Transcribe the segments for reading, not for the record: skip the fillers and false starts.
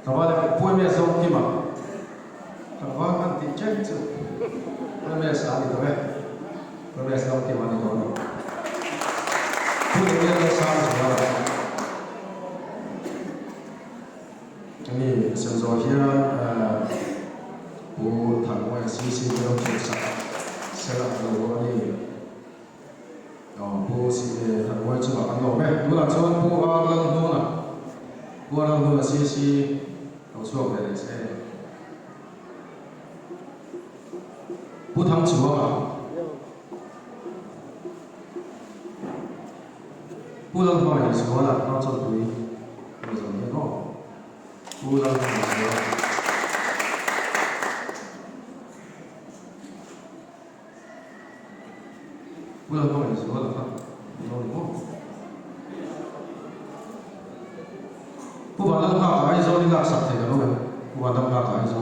Kawala pueme zong kima. Kawa kan ti check tu. Pueme sa ni to eh. Pueme zong kima ni to. Pueme ni sa sa. Ini senzo hia bu thang wa si si lo chu sa. Sela lo ni. Bu si thang wa chu ba kan lo me. Du la chon bu a lang do na. Bu lang do si siเอาช่วงไปเลยใช่ผู้ทำชัวร์ผู้ลงทุนอย่างชัวร์ละนอกจากตัวนี้ไม่สนใจก็ผู้ลงทุนชัวร์ผู้ลงทุนอย่างชัวร์ละครับลงทุนผู้ว่าต้องการไอ้โซนี่รักษาเท่ากันเลยผู้ว่าต้องการไอ้โซ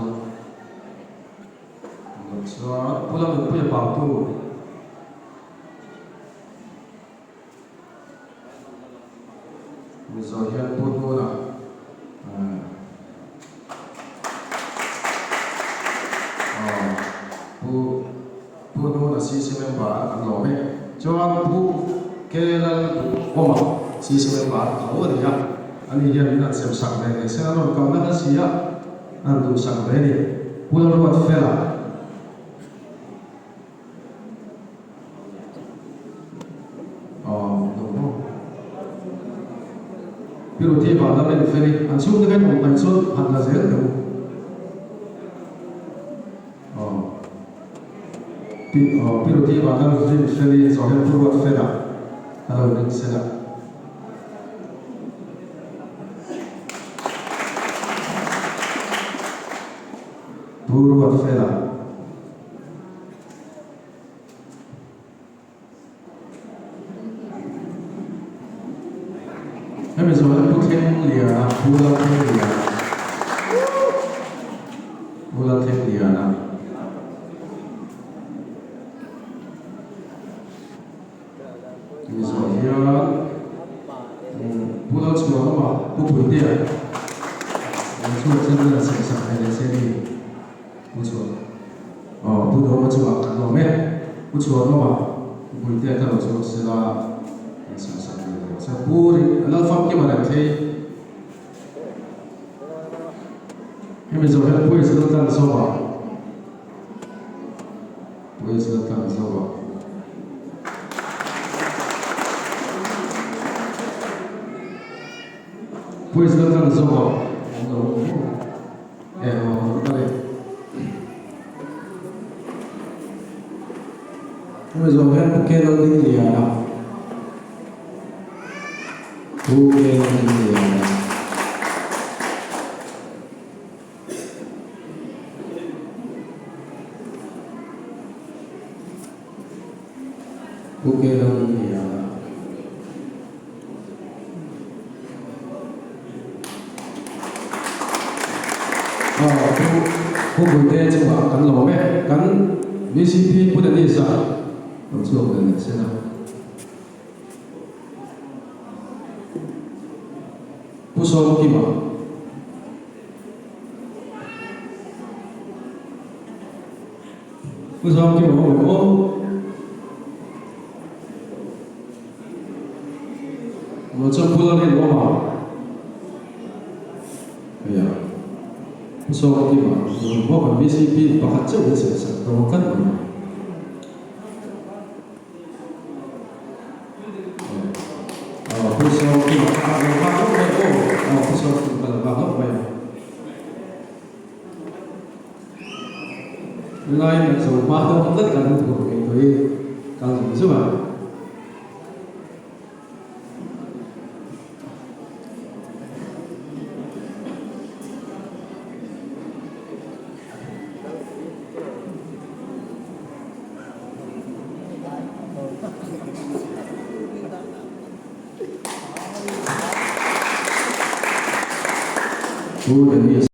ชัวร์ผู้เราผู้จะปรับตัวมีโซเชียลพูดพูดนะผู้นู้นนะซีซีเมมบาร์อันหล่อไหมชัวร์ผู้เกลันโอ้มาซีซีเมมบาร์เขาอะไรอย่างอันนี้ยังมีนักเสพสังเลยเสียงเรากำลังเสียนั่นดูสังเลยนี่พูดเราว่าเฟล่าพิรุธที่บ้านเราเป็นเฟรี่อันช่วงนี้ก็ต้องไปช่วยหันละเสียดูพิรุธที่บ้านเราเป็นเฟรี่สองพูดว่าเฟล่าเราเป็นเสียPurva Fela. Em bây giờ nó thêm lìa là Purva thêm lìa. Purva thêm lìa là. Bây giờ here Purva chúa nó bảo Purva tiền. Chúa chân là sẽ sẵn hay là sẽ đi. 不错，不多我就话看到没，不错的嘛，不一定看到错是啦，是是是，这不的，那方面嘛来推，因为昨天不会是这样说吧，不会是这样说吧，不会是这样说吧，哎，对。因为昨天不给到你的呀，不给到你的呀，不给到你的呀。不会的，这话跟老咩，跟 VCP 不能历史。我做不能现在，不说对吧？不说对吧？我这不能练多嘛？哎呀，不说对吧？我们 VCP 把它做起来，我根本。 不说对吧？不说原来做马都很难干的，所以干什么是吧？不能历史。